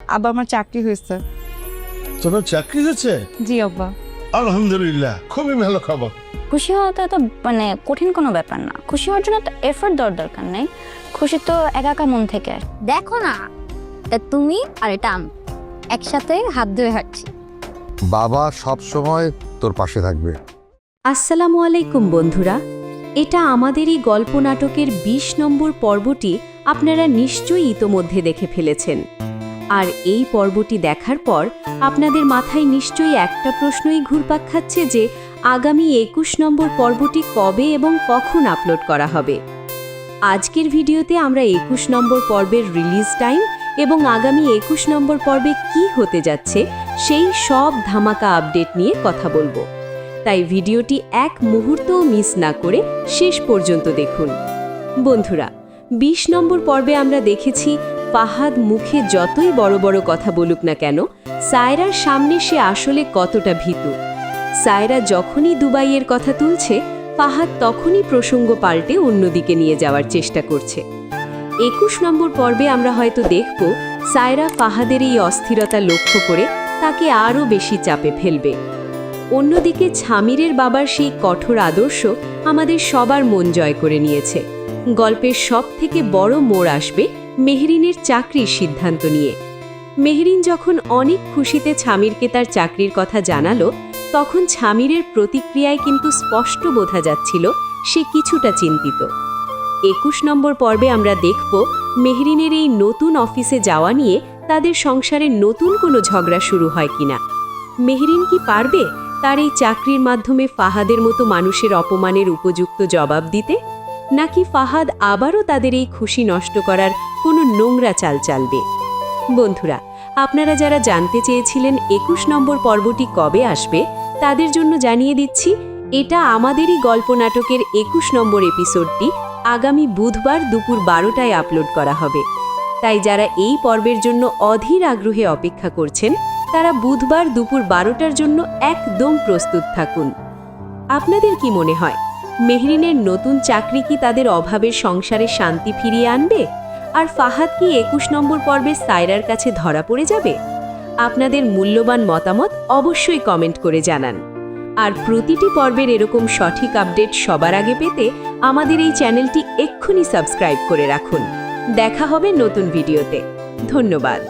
আব্বা আমার চাকরি হয়েছে। তোমার চাকরি হয়েছে? জি আব্বা। আলহামদুলিল্লাহ, খুবই ভালো খবর। খুশি হওয়াটা তো কঠিন কোনো ব্যাপার না। খুশি হওয়ার জন্য তো এফোর্ট দেওয়ার দরকার নেই। খুশি তো একা একা মন থেকে আসে। দেখো না, তুমি আর এটা আমি একসাথে হাত ধরে হাঁটছি। বাবা সব সময় তোর পাশে থাকবে। আসসালামু আলাইকুম বন্ধুরা, এটা আমাদেরই গল্প নাটকের ২০ নম্বর পর্বটি আপনারা নিশ্চয়ই ইতোমধ্যে দেখে ফেলেছেন। আর এই পর্বটি দেখার পর আপনাদের মাথায় নিশ্চয়ই একটা প্রশ্নই ঘুরপাক খাচ্ছে যে আগামী ২১ নম্বর পর্বটি কবে এবং কখন আপলোড করা হবে। আজকের ভিডিওতে আমরা ২১ নম্বর পর্বের রিলিজ টাইম এবং আগামী ২১ নম্বর পর্বে কি হতে যাচ্ছে সেই সব ধামাকা আপডেট নিয়ে কথা বলবো। তাই ভিডিওটি এক মুহূর্তও মিস না করে শেষ পর্যন্ত দেখুন। বন্ধুরা, ২০ নম্বর পর্বে আমরা দেখেছি ফাহাদ মুখে যতই বড় বড় কথা বলুক না কেন, সায়রার সামনে সে আসলে কতটা ভীতু। সায়রা যখনই দুবাইয়ের কথা তুলছে, ফাহাদ তখনই প্রসঙ্গ পাল্টে অন্যদিকে নিয়ে যাওয়ার চেষ্টা করছে। ২১ নম্বর পর্বে আমরা হয়তো দেখব সায়রা ফাহাদের এই অস্থিরতা লক্ষ্য করে তাকে আরও বেশি চাপে ফেলবে। অন্যদিকে ছামিরের বাবার সেই কঠোর আদর্শ আমাদের সবার মন জয় করে নিয়েছে। গল্পের সবথেকে বড় মোড় আসবে মেহরিনের চাকরির সিদ্ধান্ত নিয়ে। মেহরিন যখন অনেক খুশিতে ছামিরকে তার চাকরির কথা জানালো, তখন ছামিরের প্রতিক্রিয়ায় কিন্তু স্পষ্ট বোঝা যাচ্ছিল সে কিছুটা চিন্তিত। ২১ নম্বর পর্বে আমরা দেখব মেহরিনের এই নতুন অফিসে যাওয়া নিয়ে তাদের সংসারে নতুন কোনো ঝগড়া শুরু হয় কিনা। মেহরিন কি পারবে তার এই চাকরির মাধ্যমে ফাহাদের মতো মানুষের অপমানের উপযুক্ত জবাব দিতে, নাকি ফাহাদ আবারও তাদের এই খুশি নষ্ট করার কোনো নোংরা চাল চালবে? বন্ধুরা, আপনারা যারা জানতে চেয়েছিলেন ২১ নম্বর পর্বটি কবে আসবে, তাদের জন্য জানিয়ে দিচ্ছি এটা আমাদেরই গল্প নাটকের ২১ নম্বর এপিসোডটি আগামী বুধবার দুপুর ১২টায় আপলোড করা হবে। তাই যারা এই পর্বের জন্য অধীর আগ্রহে অপেক্ষা করছেন, তারা বুধবার দুপুর ১২টার জন্য একদম প্রস্তুত থাকুন। আপনাদের কি মনে হয়, মেহরিনের নতুন চাকরি কি তাদের অভাবের সংসারে শান্তি ফিরিয়ে আনবে? আর ফাহাদ কি ২১ নম্বর পর্বে সায়রার কাছে ধরা পড়ে যাবে? আপনাদের মূল্যবান মতামত অবশ্যই কমেন্ট করে জানান। আর প্রতিটি পর্বের এরকম সঠিক আপডেট সবার আগে পেতে আমাদের এই চ্যানেলটি এক্ষুনি সাবস্ক্রাইব করে রাখুন। দেখা হবে নতুন ভিডিওতে। ধন্যবাদ।